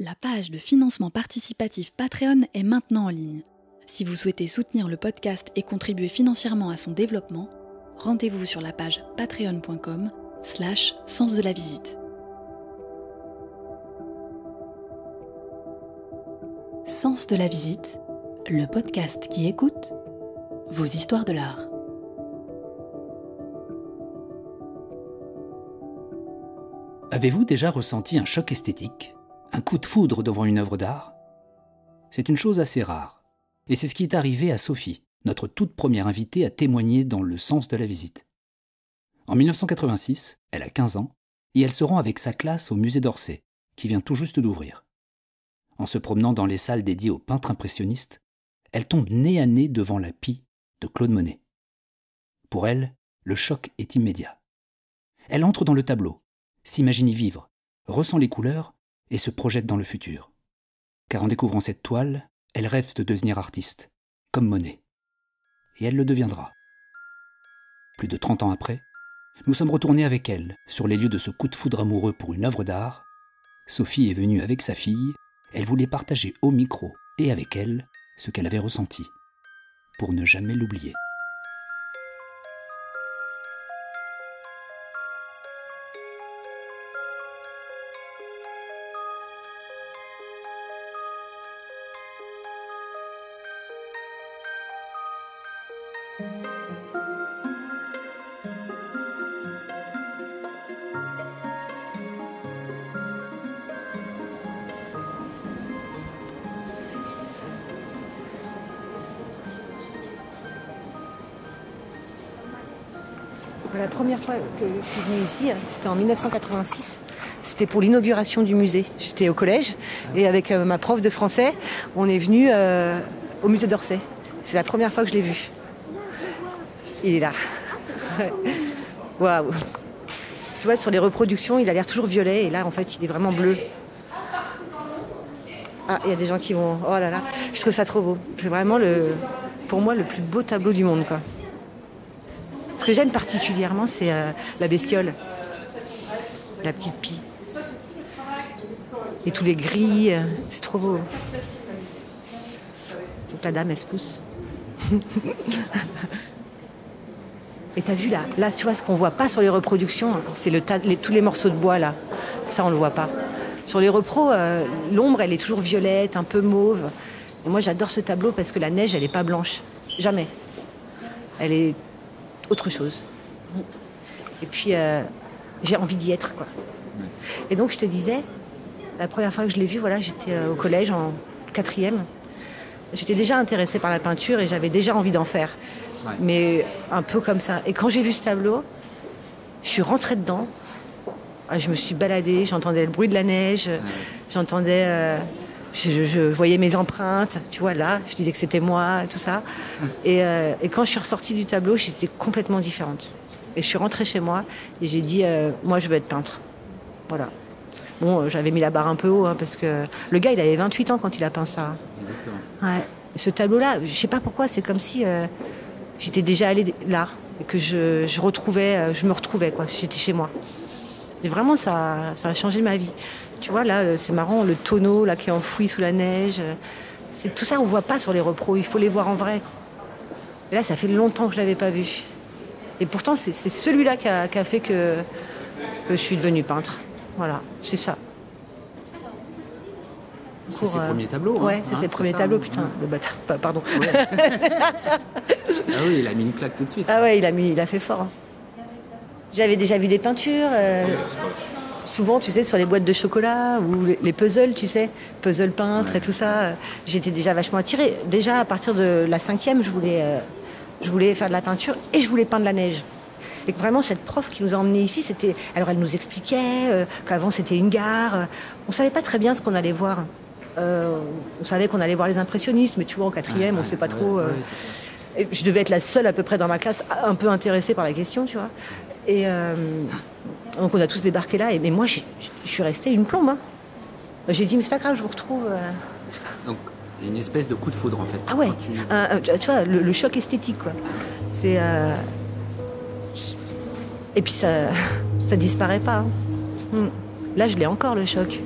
La page de financement participatif Patreon est maintenant en ligne. Si vous souhaitez soutenir le podcast et contribuer financièrement à son développement, rendez-vous sur la page patreon.com/sens de la visite. Sens de la visite, le podcast qui écoute vos histoires de l'art. Avez-vous déjà ressenti un choc esthétique, un coup de foudre devant une œuvre d'art? C'est une chose assez rare, et c'est ce qui est arrivé à Sophie, notre toute première invitée à témoigner dans le sens de la visite. En 1986, elle a 15 ans, et elle se rend avec sa classe au musée d'Orsay, qui vient tout juste d'ouvrir. En se promenant dans les salles dédiées aux peintres impressionnistes, elle tombe nez à nez devant la Pie de Claude Monet. Pour elle, le choc est immédiat. Elle entre dans le tableau, s'imagine y vivre, ressent les couleurs et se projette dans le futur. Car en découvrant cette toile, elle rêve de devenir artiste, comme Monet. Et elle le deviendra. Plus de 30 ans après, nous sommes retournés avec elle sur les lieux de ce coup de foudre amoureux pour une œuvre d'art. Sophie est venue avec sa fille, elle voulait partager au micro et avec elle ce qu'elle avait ressenti, pour ne jamais l'oublier. La première fois que je suis venue ici, c'était en 1986. C'était pour l'inauguration du musée. J'étais au collège et avec ma prof de français, on est venu au musée d'Orsay. C'est la première fois que je l'ai vu. Il est là. Waouh. Tu vois, sur les reproductions, il a l'air toujours violet et là, en fait, il est vraiment bleu. Ah, il y a des gens qui vont... Oh là là, je trouve ça trop beau. C'est vraiment, pour moi, le plus beau tableau du monde, quoi. Ce que j'aime particulièrement, c'est la bestiole, la petite Pie. Et tous les gris, c'est trop beau. Faut que la dame, elle se pousse. Et t'as vu là, tu vois, ce qu'on voit pas sur les reproductions, c'est tous les morceaux de bois là. Ça, on le voit pas. Sur les repros, l'ombre, elle est toujours violette, un peu mauve. Et moi, j'adore ce tableau parce que la neige, elle est pas blanche. Jamais. Elle est autre chose. Et puis, j'ai envie d'y être, quoi. Et donc, je te disais, la première fois que je l'ai vu, voilà, j'étais au collège en 4e. J'étais déjà intéressée par la peinture et j'avais déjà envie d'en faire. Ouais. Mais un peu comme ça. Et quand j'ai vu ce tableau, je suis rentrée dedans. Je me suis baladée, j'entendais le bruit de la neige, j'entendais... Je voyais mes empreintes, tu vois, là, je disais que c'était moi, tout ça. Et quand je suis ressortie du tableau, j'étais complètement différente. Et je suis rentrée chez moi et j'ai dit, moi, je veux être peintre. Voilà. Bon, j'avais mis la barre un peu haut, hein, parce que le gars, il avait 28 ans quand il a peint ça. Exactement. Ouais. Ce tableau-là, je sais pas pourquoi, c'est comme si j'étais déjà allée là, et que je me retrouvais, quoi, si j'étais chez moi. Et vraiment, ça a changé ma vie. Tu vois, là, c'est marrant, le tonneau là, qui est enfoui sous la neige. C'est tout ça, on ne voit pas sur les repros. Il faut les voir en vrai. Et là, ça fait longtemps que je ne l'avais pas vu. Et pourtant, c'est celui-là qui a fait que je suis devenue peintre. Voilà, c'est ça. C'est ses premiers tableaux. Ouais, c'est ses premiers tableaux, putain, le bâtard. Pardon. Ouais. Ah oui, il a mis une claque tout de suite. Ah ouais, il a fait fort. Hein. J'avais déjà vu des peintures. Souvent, tu sais, sur les boîtes de chocolat ou les puzzles, tu sais, puzzle peintre et tout ça. J'étais déjà vachement attirée. Déjà, à partir de la 5e, je voulais faire de la peinture et je voulais peindre la neige. Et que vraiment, cette prof qui nous a emmenés ici, alors elle nous expliquait qu'avant, c'était une gare. On savait pas très bien ce qu'on allait voir. On savait qu'on allait voir les impressionnistes, mais tu vois, en 4e, on sait pas trop... Et je devais être la seule à peu près dans ma classe un peu intéressée par la question, tu vois. Et donc on a tous débarqué là, mais moi je suis restée une plombe. Hein. J'ai dit mais c'est pas grave, je vous retrouve. Donc il y a une espèce de coup de foudre en fait. Ah ouais, tu vois, le choc esthétique quoi. C'est et puis ça disparaît pas. Hein. Là je l'ai encore le choc.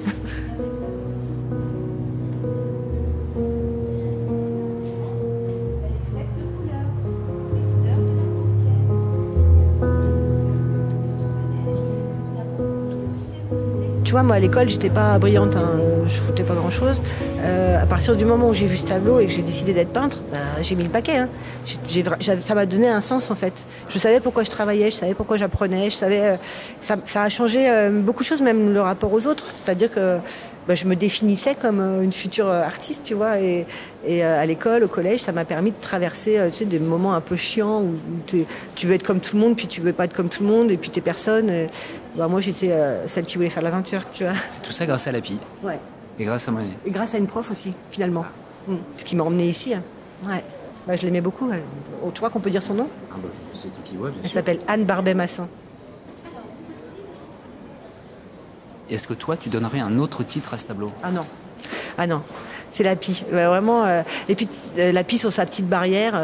Tu vois, moi à l'école, j'étais pas brillante, hein, je foutais pas grand-chose. À partir du moment où j'ai vu ce tableau et que j'ai décidé d'être peintre, j'ai mis le paquet. Hein. Ça m'a donné un sens en fait. Je savais pourquoi je travaillais, je savais pourquoi j'apprenais, je savais. Ça a changé beaucoup de choses, même le rapport aux autres. C'est-à-dire que je me définissais comme une future artiste, tu vois. Et à l'école, au collège, ça m'a permis de traverser des moments un peu chiants où tu veux être comme tout le monde, puis tu veux pas être comme tout le monde, et puis t'es personne. Moi, j'étais celle qui voulait faire l'aventure, tu vois. Tout ça grâce à l'API. Ouais. Et grâce à moi. Et grâce à une prof aussi, finalement. Ce qui m'a emmenée ici. Hein. Ouais. Je l'aimais beaucoup. Ouais. Oh, tu vois qu'on peut dire son nom? C'est tout qui voit, bien sûr. Elle s'appelle Anne Barbet-Massin. Est-ce que toi, tu donnerais un autre titre à ce tableau? Ah non, c'est l'API. Vraiment. Et puis l'API sur sa petite barrière.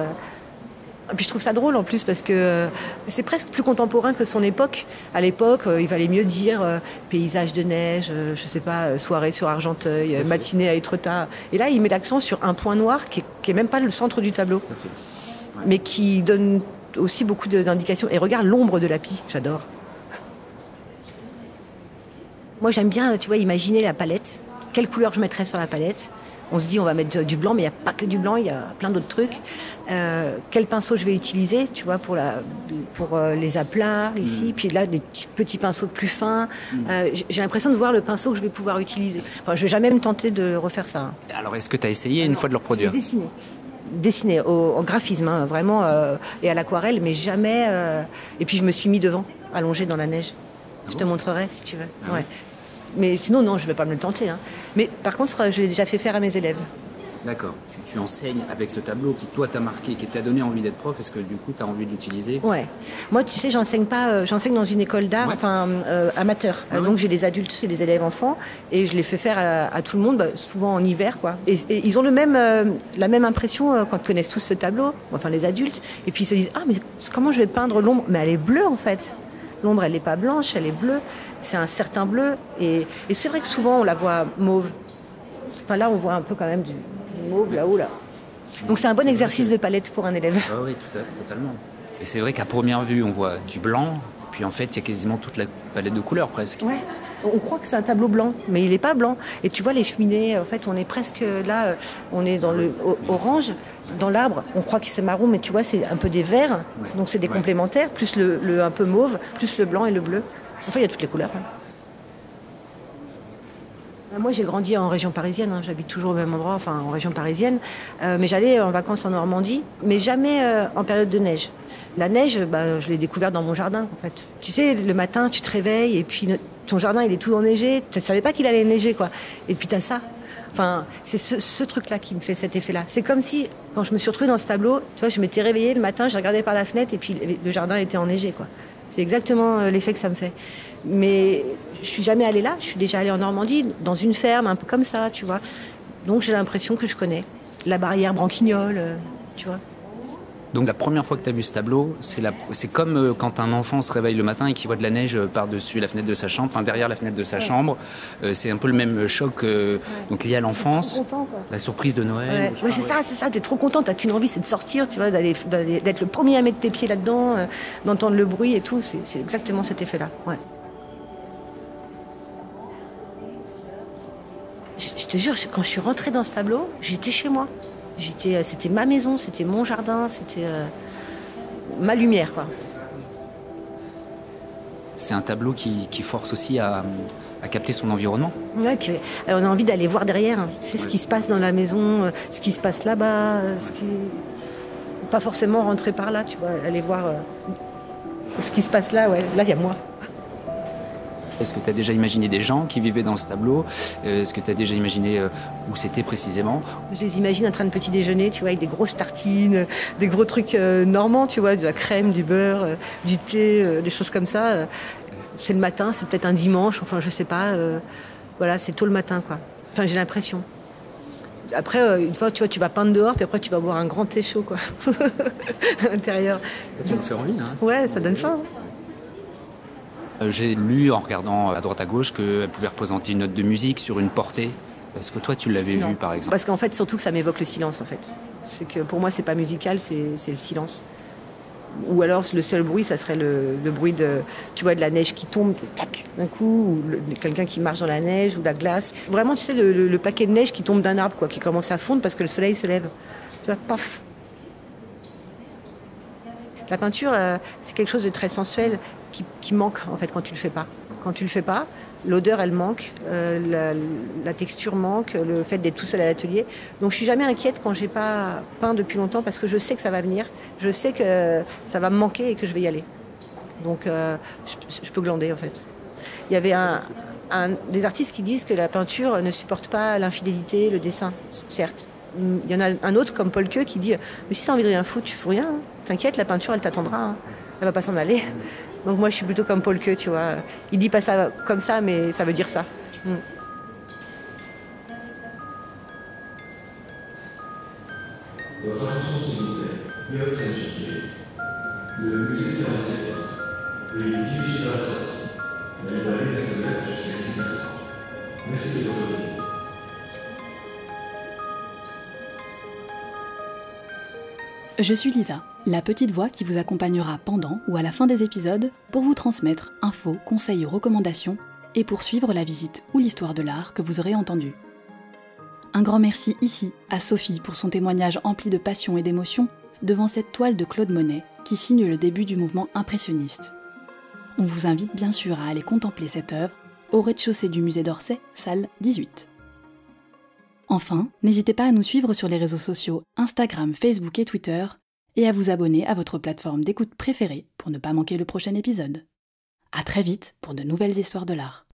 Et puis je trouve ça drôle en plus parce que c'est presque plus contemporain que son époque. À l'époque, il valait mieux dire paysage de neige, je sais pas, soirée sur Argenteuil, matinée à Étretat. Et là, il met l'accent sur un point noir qui est même pas le centre du tableau, mais qui donne aussi beaucoup d'indications. Et regarde l'ombre de l'API, j'adore. Moi, j'aime bien, tu vois, imaginer la palette. Quelle couleur je mettrais sur la palette? On se dit, on va mettre du blanc, mais il n'y a pas que du blanc, il y a plein d'autres trucs. Quel pinceau je vais utiliser, tu vois, pour les aplats, ici. Puis là, des petits pinceaux plus fins. J'ai l'impression de voir le pinceau que je vais pouvoir utiliser. Enfin, je ne vais jamais me tenter de refaire ça. Hein. Alors, est-ce que tu as essayé une fois de le reproduire? Dessiner au graphisme, hein, vraiment, et à l'aquarelle, mais jamais... Et puis, je me suis mis devant, allongée dans la neige. Je te montrerai, si tu veux. Ah ouais. Mais sinon, non, je ne vais pas me le tenter. Hein. Mais par contre, je l'ai déjà fait faire à mes élèves. D'accord. Tu enseignes avec ce tableau qui, toi, t'a marqué, qui t'a donné envie d'être prof. Est-ce que, du coup, tu as envie de l'utiliser? Ouais. Moi, tu sais, j'enseigne dans une école d'art, amateur. Donc, j'ai des adultes et des élèves enfants. Et je les fais faire à tout le monde, souvent en hiver, quoi. Et ils ont la même impression quand ils connaissent tous ce tableau, enfin, les adultes. Et puis, ils se disent, ah, mais comment je vais peindre l'ombre? Mais elle est bleue, en fait. L'ombre, elle n'est pas blanche, elle est bleue. C'est un certain bleu. Et c'est vrai que souvent, on la voit mauve. Enfin, là, on voit un peu quand même du mauve là-haut, là. Donc, c'est un bon exercice de palette pour un élève. Ah oui, totalement. Et c'est vrai qu'à première vue, on voit du blanc. Puis, en fait, il y a quasiment toute la palette de couleurs, presque. Ouais. On croit que c'est un tableau blanc, mais il n'est pas blanc. Et tu vois, les cheminées, en fait, on est presque là, on est dans le orange. Dans l'arbre, on croit que c'est marron, mais tu vois, c'est un peu des verts. Ouais. Donc, c'est des complémentaires, plus le un peu mauve, plus le blanc et le bleu. Enfin, il y a toutes les couleurs. Hein. Moi, j'ai grandi en région parisienne. Hein. J'habite toujours au même endroit, enfin, en région parisienne. Mais j'allais en vacances en Normandie, mais jamais en période de neige. La neige, je l'ai découverte dans mon jardin, en fait. Tu sais, le matin, tu te réveilles et puis ton jardin, il est tout enneigé. Tu ne savais pas qu'il allait neiger, quoi. Et puis, tu as ça. Enfin, c'est ce truc-là qui me fait cet effet-là. C'est comme si, quand je me suis retrouvée dans ce tableau, tu vois, je m'étais réveillée le matin, je regardais par la fenêtre et puis le jardin était enneigé, quoi. C'est exactement l'effet que ça me fait. Mais je suis jamais allée là. Je suis déjà allée en Normandie, dans une ferme, un peu comme ça, tu vois. Donc j'ai l'impression que je connais la barrière branquignole, tu vois. Donc la première fois que tu as vu ce tableau, c'est comme quand un enfant se réveille le matin et qu'il voit de la neige par-dessus la fenêtre de sa chambre, enfin derrière la fenêtre de sa chambre. C'est un peu le même choc donc lié à l'enfance, la surprise de Noël. Ouais, c'est ça, t'es trop content, t'as qu'une envie, c'est de sortir, tu vois, d'être le premier à mettre tes pieds là-dedans, d'entendre le bruit et tout, c'est exactement cet effet-là. Ouais. Je te jure, quand je suis rentrée dans ce tableau, j'étais chez moi. C'était ma maison, c'était mon jardin, c'était ma lumière, quoi. C'est un tableau qui force aussi à capter son environnement. Ouais, puis on a envie d'aller voir derrière, hein. Tu sais, ce qui se passe dans la maison, ce qui se passe là-bas, pas forcément rentrer par là, tu vois, aller voir ce qui se passe là, ouais. Là, il y a moi. Est-ce que tu as déjà imaginé des gens qui vivaient dans ce tableau? Est-ce que tu as déjà imaginé où c'était précisément? Je les imagine en train de petit déjeuner, tu vois, avec des grosses tartines, des gros trucs normands, tu vois, de la crème, du beurre, du thé, des choses comme ça. C'est le matin, c'est peut-être un dimanche, enfin, je sais pas. Voilà, c'est tôt le matin, quoi. Enfin, j'ai l'impression. Après, une fois, tu vois, tu vas peindre dehors, puis après, tu vas boire un grand thé chaud, quoi, à l'intérieur. Ça me fait envie, hein. Ouais, ça donne faim. J'ai lu en regardant à droite à gauche qu'elle pouvait représenter une note de musique sur une portée. Est-ce que toi tu l'avais vu par exemple? Parce qu'en fait surtout que ça m'évoque le silence en fait. C'est que pour moi c'est pas musical, c'est le silence. Ou alors le seul bruit, ça serait le bruit de la neige qui tombe, tac, d'un coup, ou quelqu'un qui marche dans la neige, ou la glace. Vraiment, tu sais, le paquet de neige qui tombe d'un arbre, quoi, qui commence à fondre parce que le soleil se lève. Tu vois, paf. La peinture, c'est quelque chose de très sensuel qui manque, en fait, quand tu le fais pas. Quand tu le fais pas, l'odeur, elle manque, la texture manque, le fait d'être tout seul à l'atelier. Donc je suis jamais inquiète quand j'ai pas peint depuis longtemps parce que je sais que ça va venir, je sais que ça va me manquer et que je vais y aller. Donc je peux glander en fait. Il y avait des artistes qui disent que la peinture ne supporte pas l'infidélité, le dessin, certes. Il y en a un autre comme Paul Queux qui dit « Mais si tu as envie de rien foutre, tu fous rien. Hein. T'inquiète, la peinture, elle t'attendra. Hein. Elle va pas s'en aller. » Donc moi, je suis plutôt comme Paul Queux, tu vois. Il dit pas ça comme ça, mais ça veut dire ça. Votre attention, s'il vous plaît. Your attention, please. Le musée de la réception. Veuillez vous diriger vers la sortie. La librairie reste ouverte jusqu'à 18h30. Merci de votre visite. Je suis Lisa, la petite voix qui vous accompagnera pendant ou à la fin des épisodes pour vous transmettre infos, conseils ou recommandations et poursuivre la visite ou l'histoire de l'art que vous aurez entendue. Un grand merci ici à Sophie pour son témoignage empli de passion et d'émotion devant cette toile de Claude Monet qui signe le début du mouvement impressionniste. On vous invite bien sûr à aller contempler cette œuvre au rez-de-chaussée du musée d'Orsay, salle 18. Enfin, n'hésitez pas à nous suivre sur les réseaux sociaux Instagram, Facebook et Twitter et à vous abonner à votre plateforme d'écoute préférée pour ne pas manquer le prochain épisode. À très vite pour de nouvelles histoires de l'art.